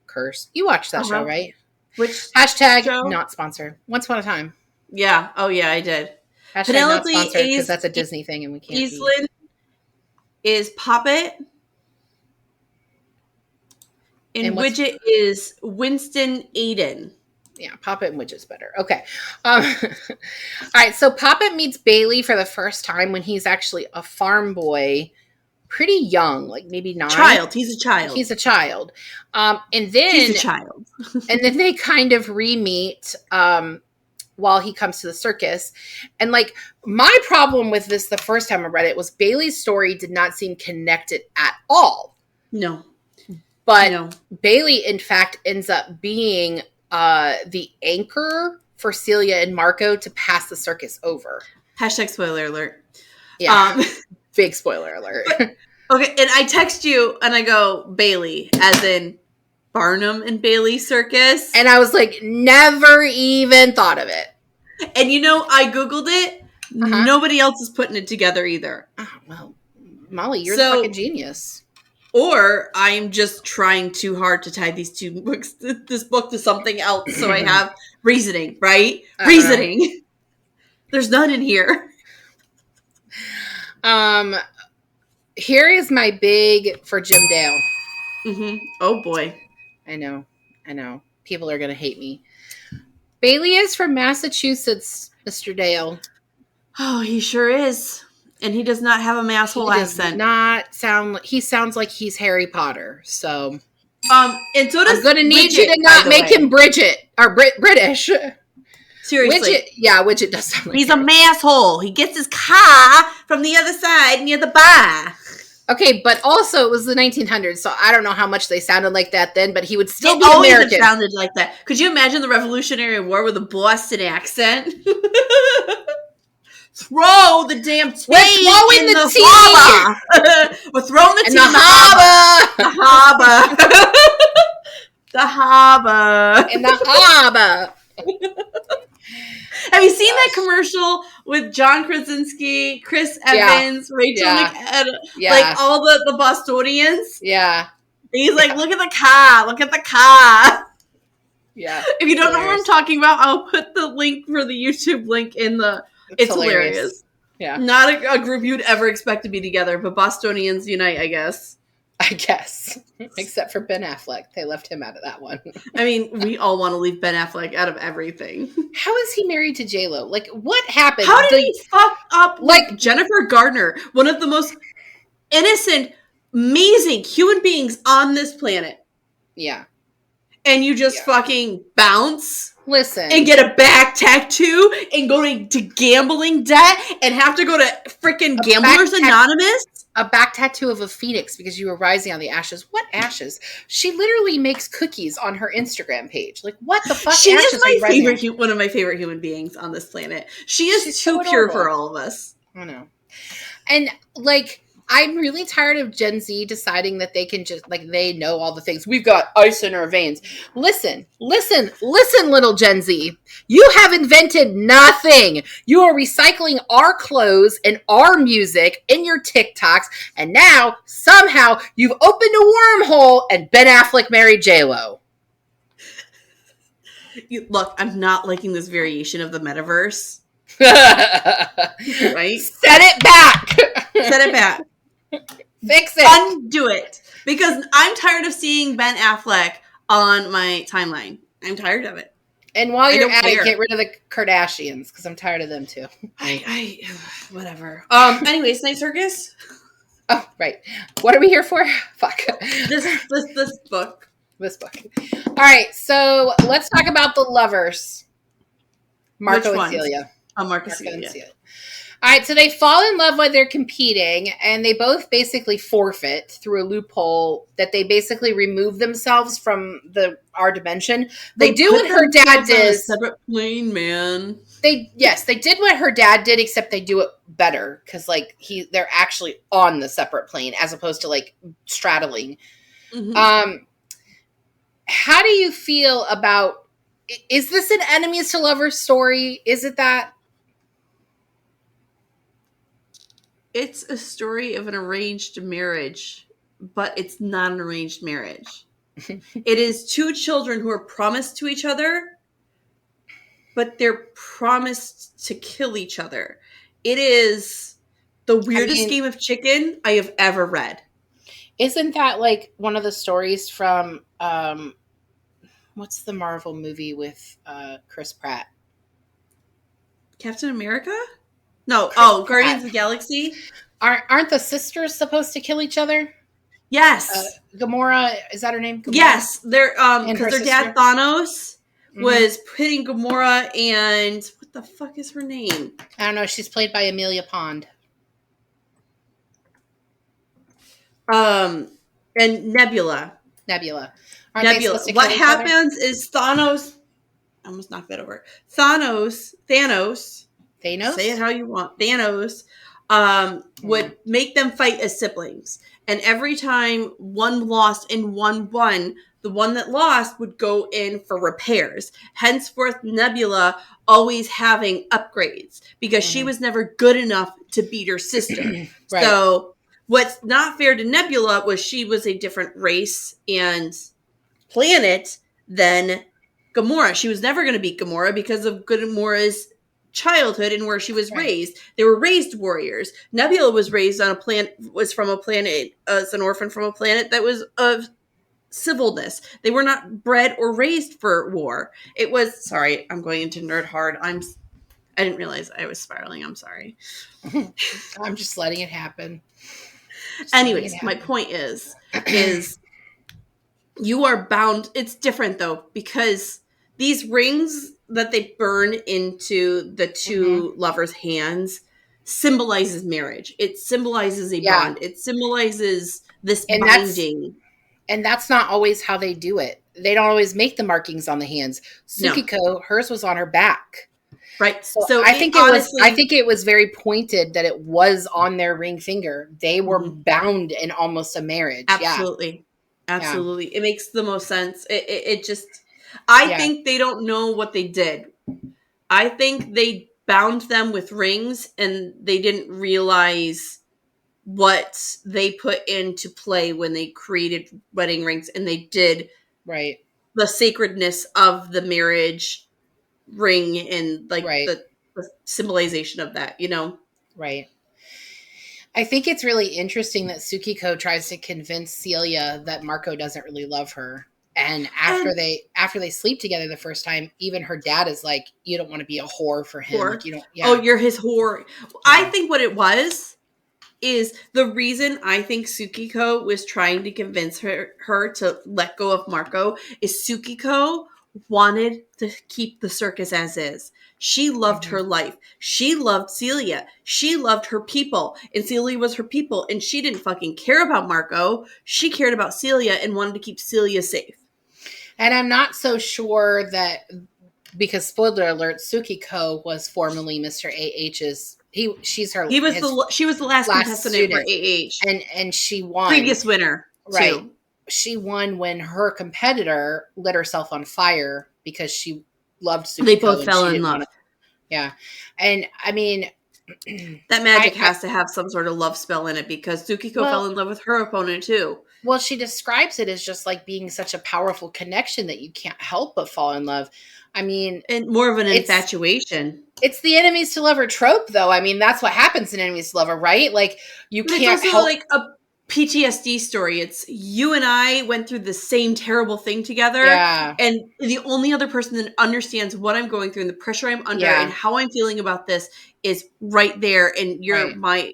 curse. You watched that show, right? Which hashtag show? Not sponsored. Once Upon a Time. Yeah. Oh yeah, I did. Hashtag Penelope not sponsored because that's a Disney thing and we can't. Aislinn is Poppet. And Widget is Winston Aiden. Yeah, Poppet and Widget's better. Okay. All right, so Poppet meets Bailey for the first time when he's actually a farm boy, pretty young, like maybe 9. He's a child. And then he's a child. And then they kind of re-meet while he comes to the circus. And like my problem with this the first time I read it was Bailey's story did not seem connected at all. No. But Bailey, in fact, ends up being the anchor for Celia and Marco to pass the circus over. Hashtag spoiler alert. Yeah. Big spoiler alert. Okay, and I text you and I go, Bailey, as in Barnum and Bailey Circus. And I was like, never even thought of it. And I Googled it. Nobody else is putting it together either. Oh, well, Molly, you're the fucking genius. Or I'm just trying too hard to tie these two books, this book to something else, so I have reasoning, right? Reasoning. There's none in here. Here is my big for Jim Dale. Oh boy. I know. People are going to hate me. Bailey is from Massachusetts, Mr. Dale. Oh, he sure is. And he does not have a masshole accent. He sounds like he's Harry Potter. So, and so does I'm going to need Widget, you to not make him Bridget or British. Seriously. Widget does sound like he's a masshole. He gets his car from the other side near the bar. Okay, but also it was the 1900s, so I don't know how much they sounded like that then, but he would still be always American. Have sounded like that. Could you imagine the Revolutionary War with a Boston accent? Throw the damn tea in the harbor. We're throwing the tea in the harbor. The harbor. The harbor. In the harbor. Have you seen that commercial with John Krasinski, Chris Evans, Rachel McAdams, like all the Bostonians? Yeah. And he's like, look at the car. Look at the car. Yeah. If you don't know what I'm talking about, I'll put the link for the YouTube link in the... It's hilarious. Yeah. Not a group you'd ever expect to be together, but Bostonians unite, I guess. Except for Ben Affleck. They left him out of that one. I mean, we all want to leave Ben Affleck out of everything. How is he married to J-Lo? Like, what happened? How did he fuck up like Jennifer Gardner, one of the most innocent, amazing human beings on this planet? Yeah. And you just fucking bounce? Listen. And get a back tattoo and go to gambling debt and have to go to freaking Gamblers Anonymous? A back tattoo of a phoenix because you were rising on the ashes. What ashes? She literally makes cookies on her Instagram page. Like, what the fuck? She is my favorite, one of my favorite human beings on this planet. She's too pure for all of us. I know. And like, I'm really tired of Gen Z deciding that they can just, like, they know all the things. We've got ice in our veins. Listen, little Gen Z. You have invented nothing. You are recycling our clothes and our music in your TikToks, and now, somehow, you've opened a wormhole and Ben Affleck married J-Lo. Look, I'm not liking this variation of the metaverse. Right? Set it back. Set it back. Fix it. Undo it. Because I'm tired of seeing Ben Affleck on my timeline. I'm tired of it. And while you're at it, get rid of the Kardashians, because I'm tired of them too. Whatever. Anyways, Night Circus. Oh, right. What are we here for? Fuck. This book. This book. All right, so let's talk about the lovers. Marco and Celia. Oh, Marco and Celia. All right, so they fall in love while they're competing, and they both basically forfeit through a loophole that they basically remove themselves from our dimension. They do what her dad did. Separate plane, man. They did what her dad did, except they do it better because like they're actually on the separate plane as opposed to like straddling. Mm-hmm. How do you feel about? Is this an enemies to lovers story? Is it that? It's a story of an arranged marriage, but it's not an arranged marriage. It is two children who are promised to each other, but they're promised to kill each other. It is the weirdest game of chicken I have ever read. Isn't that like one of the stories from, what's the Marvel movie with Chris Pratt? Captain America? No, Guardians of the Galaxy. Aren't the sisters supposed to kill each other? Yes. Gamora, is that her name? Gamora? Yes, they're because their dad Thanos was pitting Gamora and what the fuck is her name? I don't know. She's played by Amelia Pond. And Nebula. Nebula. What happens is Thanos. I almost knocked that over. Thanos. Say it how you want. Thanos would make them fight as siblings. And every time one lost and one won, the one that lost would go in for repairs. Henceforth, Nebula always having upgrades because she was never good enough to beat her sister. Right. So what's not fair to Nebula was she was a different race and planet than Gamora. She was never going to beat Gamora because of Gamora's childhood and where she was raised. They were raised warriors. Nebula was raised on from a planet as an orphan from a planet that was of civilness. They were not bred or raised for war. It was, sorry, I'm going into nerd hard. I didn't realize I was spiraling. I'm sorry. I'm just letting it happen. Anyways, my point is you are bound. It's different though, because these rings that they burn into the two lovers' hands, symbolizes marriage. It symbolizes a bond. It symbolizes this And binding. that's not always how they do it. They don't always make the markings on the hands. No. Sukiko, hers was on her back. Right. So So I think it was very pointed that it was on their ring finger. They were bound in almost a marriage. Absolutely. Yeah. Absolutely. Yeah. It makes the most sense. It just, I think they don't know what they did. I think they bound them with rings and they didn't realize what they put into play when they created wedding rings, and they did the sacredness of the marriage ring and like the symbolization of that, Right. I think it's really interesting that Tsukiko tries to convince Celia that Marco doesn't really love her. And after they sleep together the first time, even her dad is like, "You don't want to be a whore for him. Like, you don't." Yeah. Oh, you're his whore. Yeah. I think what it was is the reason I think Tsukiko was trying to convince her to let go of Marco is Tsukiko wanted to keep the circus as is. She loved her life. She loved Celia. She loved her people. And Celia was her people. And she didn't fucking care about Marco. She cared about Celia and wanted to keep Celia safe. And I'm not so sure that, because spoiler alert, Tsukiko was formerly Mr. AH's. She was the last contestant for AH. And she won. Previous winner. Right. Too. She won when her competitor lit herself on fire because she loved Tsukiko. They both fell in love. Yeah. And I mean, that magic has to have some sort of love spell in it because Tsukiko fell in love with her opponent too. Well, she describes it as just like being such a powerful connection that you can't help but fall in love. I mean, and more of an infatuation. It's the enemies to lover trope, though. I mean, that's what happens in enemies to lover, right? Like you can't. It's also like a PTSD story. It's you and I went through the same terrible thing together. Yeah. And the only other person that understands what I'm going through and the pressure I'm under and how I'm feeling about this is right there. And you're my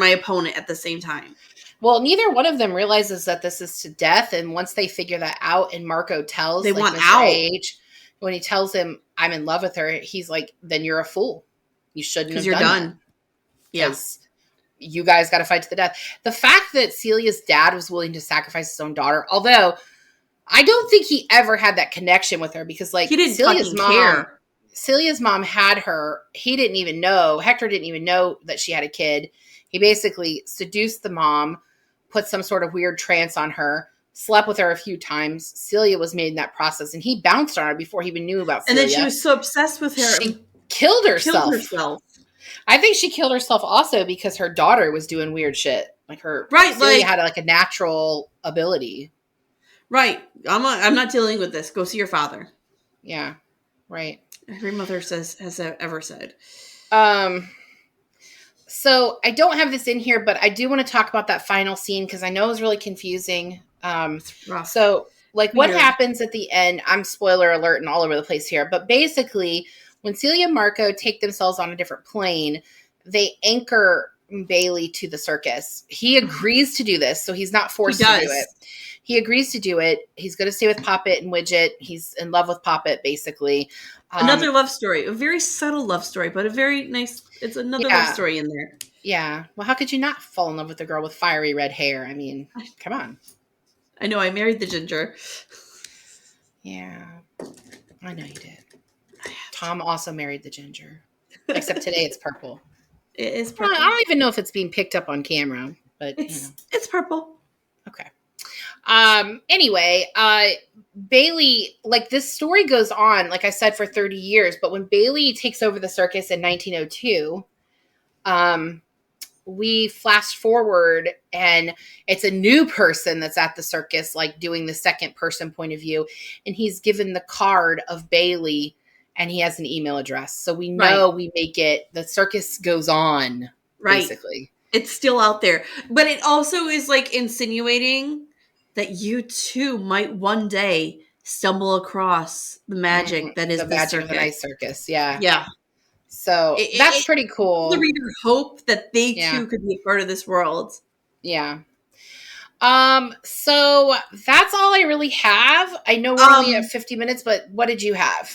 opponent at the same time. Well, neither one of them realizes that this is to death. And once they figure that out and Marco tells they want out. When he tells him, "I'm in love with her," he's like, "Then you're a fool. You shouldn't have done that." Yes. You guys got to fight to the death. The fact that Celia's dad was willing to sacrifice his own daughter, although I don't think he ever had that connection with her because, like, he didn't Celia's mom care. Celia's mom had her. He didn't even know. Hector didn't even know that she had a kid. He basically seduced the mom, put some sort of weird trance on her, slept with her a few times. Celia was made in that process, and he bounced on her before he even knew about Celia. And then she was so obsessed with her. She killed herself. I think she killed herself also because her daughter was doing weird shit. Like Celia had like a natural ability. Right. I'm not dealing with this. Go see your father. Yeah. Right. Every mother has ever said. So I don't have this in here, but I do want to talk about that final scene because I know it was really confusing. So like what happens at the end, I'm spoiler alert and all over the place here, but basically when Celia and Marco take themselves on a different plane, they anchor Bailey to the circus. He agrees to do this, so he's not forced to do it. He agrees to do it. He's going to stay with Poppet and Widget. He's in love with Poppet, basically. Another love story. A very subtle love story, but a very nice... It's another love story in there. Yeah. Well, how could you not fall in love with a girl with fiery red hair? I mean, come on. I know. I married the ginger. Yeah. I know you did. Tom also married the ginger. Except today it's purple. It is purple. I don't even know if it's being picked up on camera, but it's purple. Okay. Anyway, Bailey, like this story goes on, like I said, for 30 years, but when Bailey takes over the circus in 1902, we flash forward and it's a new person that's at the circus, like doing the second person point of view. And he's given the card of Bailey and he has an email address. So we know we make it, the circus goes on, basically. It's still out there. But it also is like insinuating that you too might one day stumble across the magic that is the magic circus. Of the Night Circus. Yeah. Yeah. So that's pretty cool. The reader hope that they too could be a part of this world. Yeah. So that's all I really have. I know we're only at 50 minutes, but what did you have?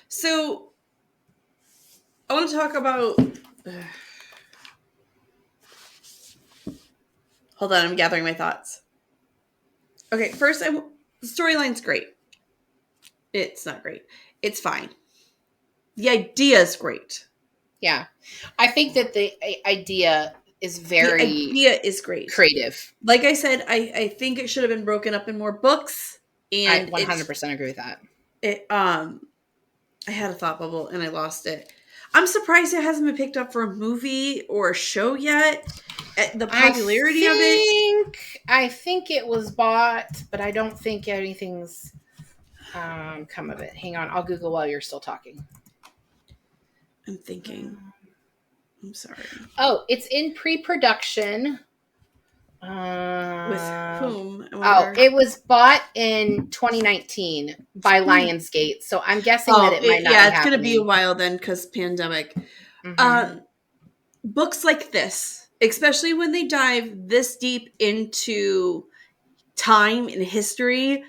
So I want to talk about Hold on, I'm gathering my thoughts. Okay, first, the storyline's great. It's not great. It's fine. The idea is great. Yeah. I think that the idea is very The idea is great. Creative. Like I said, I think it should have been broken up in more books. And I 100% agree with that. I had a thought bubble and I lost it. I'm surprised it hasn't been picked up for a movie or a show yet. The popularity of it. I think it was bought, but I don't think anything's come of it. Hang on, I'll Google while you're still talking. I'm thinking. I'm sorry. Oh, it's in pre-production. With whom? Oh, it was bought in 2019 by Lionsgate, so I'm guessing that it might not. Yeah, it's going to be a while then because pandemic. Mm-hmm. Books like this, especially when they dive this deep into time and history,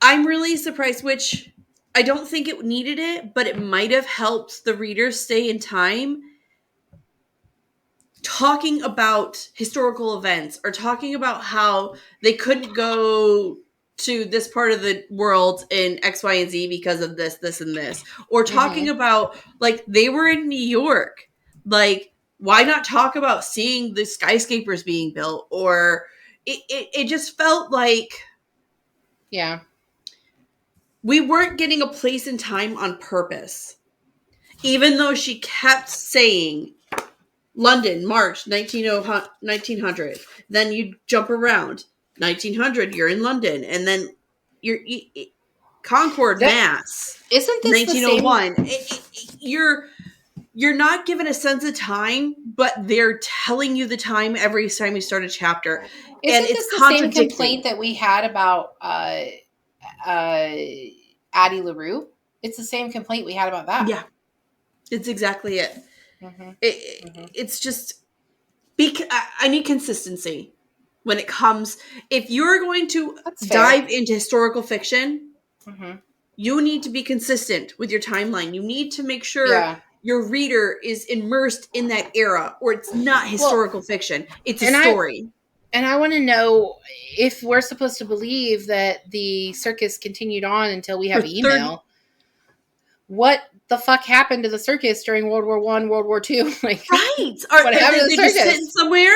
I'm really surprised. Which I don't think it needed it, but it might have helped the reader stay in time. Talking about historical events or talking about how they couldn't go to this part of the world in X, Y, and Z because of this, this, and this. Or talking about, like, they were in New York. Like, why not talk about seeing the skyscrapers being built? Or it just felt like... Yeah. We weren't getting a place in time on purpose. Even though she kept saying... London, March 1900. Then you jump around 1900. You're in London, and then you're Concord, Mass. Isn't this 1901? The same? You're not given a sense of time, but they're telling you the time every time you start a chapter. Isn't and this the same complaint that we had about Addie LaRue? It's the same complaint we had about that. Yeah, it's exactly it. It's just I need consistency when it comes. If you're going to dive into historical fiction, you need to be consistent with your timeline. You need to make sure your reader is immersed in that era, or it's not historical fiction. It's a story. And I want to know if we're supposed to believe that the circus continued on until we have email. What the fuck happened to the circus during World War I, World War II? Like, right? What happened to the circus? Just sitting somewhere?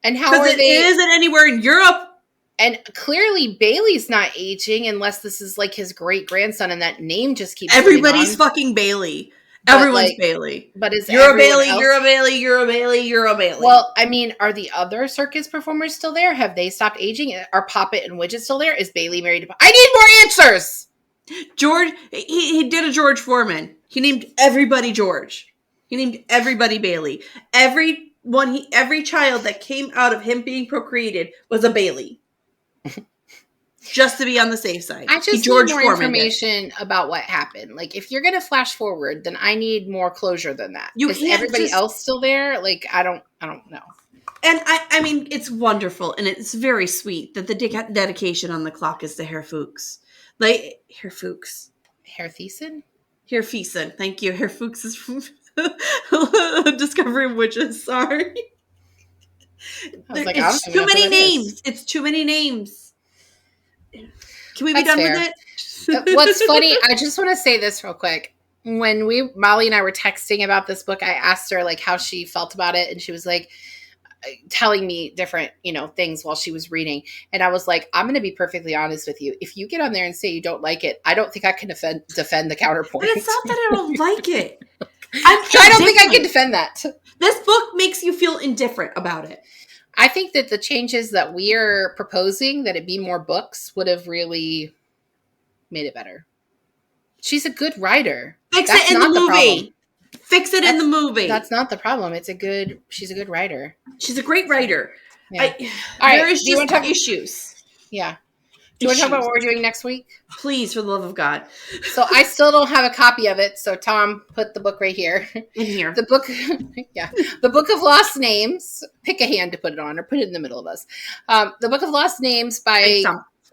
And how are they? It isn't anywhere in Europe. And clearly, Bailey's not aging unless this is like his great grandson, and that name just keeps. Everybody's fucking Bailey. Everyone's Bailey. But is you're a Bailey? You're a Bailey. You're a Bailey. You're a Bailey. Well, I mean, are the other circus performers still there? Have they stopped aging? Are Poppet and Widget still there? Is Bailey married to? I need more answers. George, he did a George Foreman. He named everybody George. He named everybody Bailey. Every child that came out of him being procreated was a Bailey. Just to be on the safe side. I just need more information about what happened. Like, if you're going to flash forward, then I need more closure than that. Is everybody else still there? Like, I don't know. And I mean, it's wonderful and it's very sweet that the dedication on the clock is to Herr Fuchs. Like, Herr Fuchs. Herr Thiessen? Herr Thiessen. Thank you. Herr Fuchs is from Discovery of Witches. Sorry. It's too many names. It's too many names. Can we be done with it? What's funny, I just want to say this real quick. When Molly and I were texting about this book, I asked her like how she felt about it. And she was like, telling me different, things while she was reading. And I was like, I'm going to be perfectly honest with you. If you get on there and say you don't like it, I don't think I can defend the counterpoint. But it's not that I don't like it. I don't think I can defend that. This book makes you feel indifferent about it. I think that the changes that we are proposing, that it be more books, would have really made it better. She's a good writer. Fix it in the movie. Fix it in the movie. That's not the problem. She's a good writer. She's a great writer. Yeah. There is just issues. Yeah. Do you want to talk about what we're doing next week? Please, for the love of God. So I still don't have a copy of it. So Tom put the book right here. In here. The book, The Book of Lost Names. Pick a hand to put it on or put it in the middle of us. The Book of Lost Names by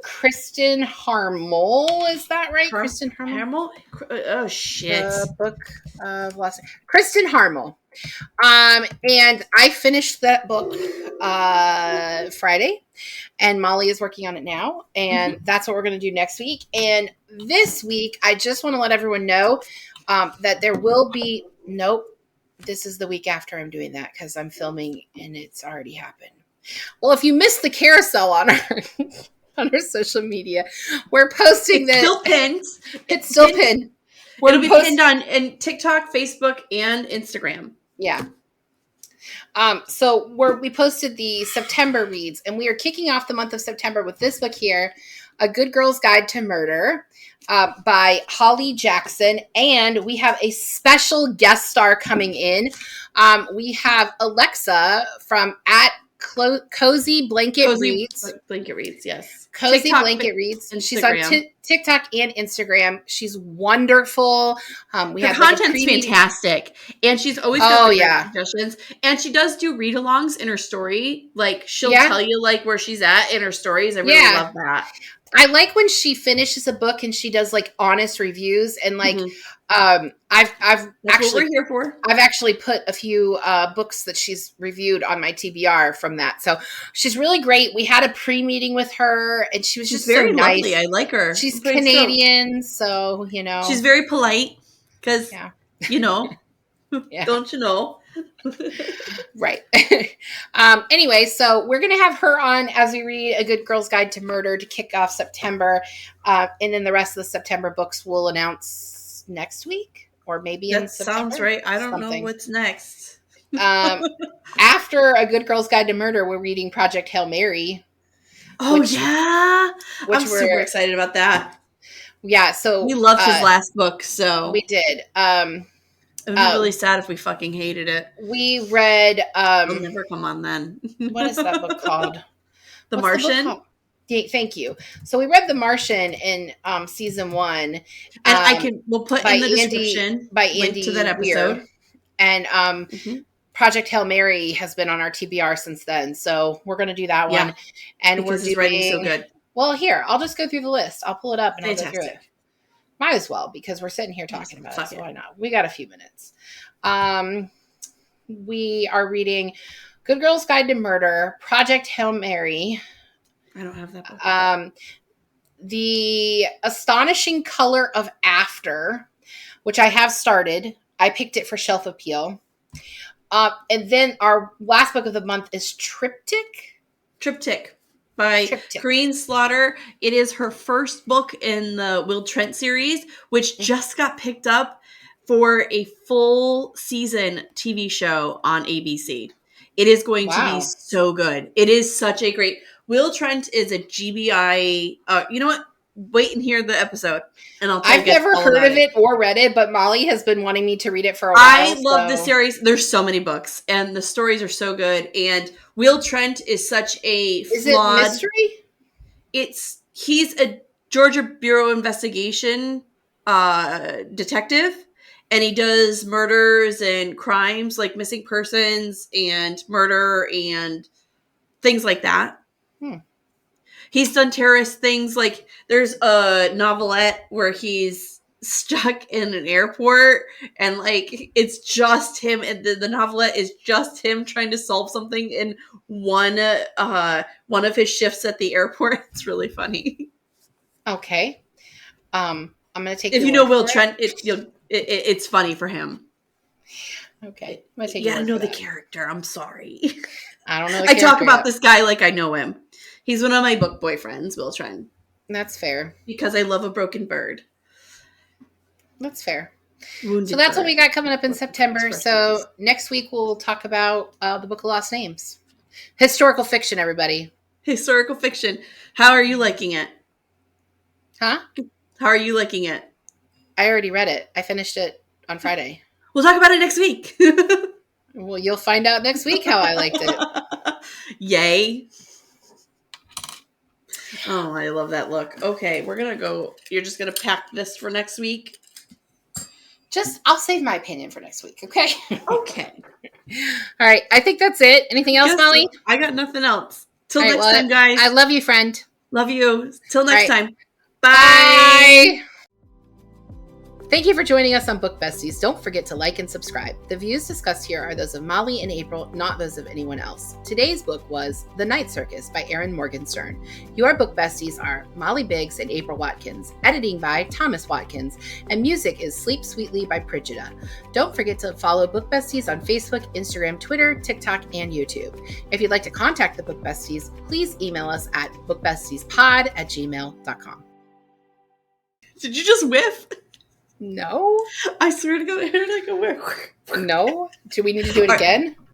Kristen Harmel. Is that right? Kristen Harmel? Oh, shit. The Book of Lost. Kristen Harmel. And I finished that book Friday, and Molly is working on it now, and that's what we're going to do next week. And this week, I just want to let everyone know that there will be this is the week after I'm doing that because I'm filming and it's already happened. Well, if you missed the carousel on our on our social media, we're posting this. Still pinned. It's still pinned. It'll be pinned on TikTok, Facebook, and Instagram. Yeah. So we posted the September reads, and we are kicking off the month of September with this book here, A Good Girl's Guide to Murder, by Holly Jackson. And we have a special guest star coming in. We have Alexa from Cozy Blanket Reads. Blanket Reads, yes. Cozy TikTok, Blanket Reads. Instagram. She's on TikTok and Instagram. She's wonderful. Her content's fantastic, and she's always got suggestions. And she does do read-alongs in her story. Like she'll tell you like where she's at in her stories. I really love that. I like when she finishes a book and she does like honest reviews and like I've That's actually what we're here for. I've actually put a few books that she's reviewed on my TBR from that. So she's really great. We had a pre-meeting with her and she's just very so nice. lovely. I like her. She's Canadian, so you know. She's very polite because you know, don't you know? Right. Anyway, so we're going to have her on as we read A Good Girl's Guide to Murder to kick off September. And then the rest of the September books we'll announce next week or maybe in September. That sounds right. I don't know what's next. After A Good Girl's Guide to Murder, we're reading Project Hail Mary. Oh, I'm super excited about that. Yeah, so... We loved his last book, so... We did. It would be really sad if we fucking hated it. We read... It'll never come on then. What is that book called? The Martian? Thank you. So we read The Martian in season 1. And we'll put in the description by Andy link to that episode. Weir. And Project Hail Mary has been on our TBR since then. So we're going to do that one. And because we're writing so good. Well, here, I'll just go through the list. I'll pull it up and I'll go through it. Might as well, because we're sitting here talking about it, so why not? We got a few minutes. We are reading Good Girl's Guide to Murder, Project Hail Mary. I don't have that book. The Astonishing Color of After, which I have started. I picked it for Shelf Appeal. And then our last book of the month is Triptych by Corinne Slaughter. It is her first book in the Will Trent series, which just got picked up for a full season TV show on ABC. It is going to be so good. It is such a great... Will Trent is a GBI... you know what? Wait and hear the episode, and I've never heard of it or read it, but Molly has been wanting me to read it for a while. I love the series. There's so many books, and the stories are so good. And Will Trent is such a flawed... Is it mystery? He's a Georgia Bureau investigation detective, and he does murders and crimes like missing persons and murder and things like that. He's done terrorist things. Like there's a novelette where he's stuck in an airport and like it's just him, and the novelette is just him trying to solve something in one of his shifts at the airport. It's really funny. Okay. I'm gonna take. If you know Will Trent, it's funny for him. Okay. I'm gonna take. Yeah, I know the character. I'm sorry. I don't know. I talk about this guy like I know him. He's one of my book boyfriends, Will Trent. That's fair. Because I love a broken bird. That's fair. Wounded so that's bird. what we got coming up in September. So next week we'll talk about the Book of Lost Names. Historical fiction, everybody. Historical fiction. How are you liking it? Huh? How are you liking it? I already read it. I finished it on Friday. We'll talk about it next week. Well, you'll find out next week how I liked it. Yay. Oh, I love that look. Okay, we're going to go. You're just going to pack this for next week? I'll save my opinion for next week, okay? Okay. All right. I think that's it. Anything else, Molly? I got nothing else. Till next time, guys. I love you, friend. Love you. Till next time. Bye. Thank you for joining us on Book Besties. Don't forget to like and subscribe. The views discussed here are those of Molly and April, not those of anyone else. Today's book was The Night Circus by Erin Morgenstern. Your Book Besties are Molly Biggs and April Watkins. Editing by Thomas Watkins. And music is Sleep Sweetly by Prigida. Don't forget to follow Book Besties on Facebook, Instagram, Twitter, TikTok, and YouTube. If you'd like to contact the Book Besties, please email us at bookbestiespod@gmail.com. Did you just whiff? No. I swear to God, I heard like a whiff. No. Do we need to do it again?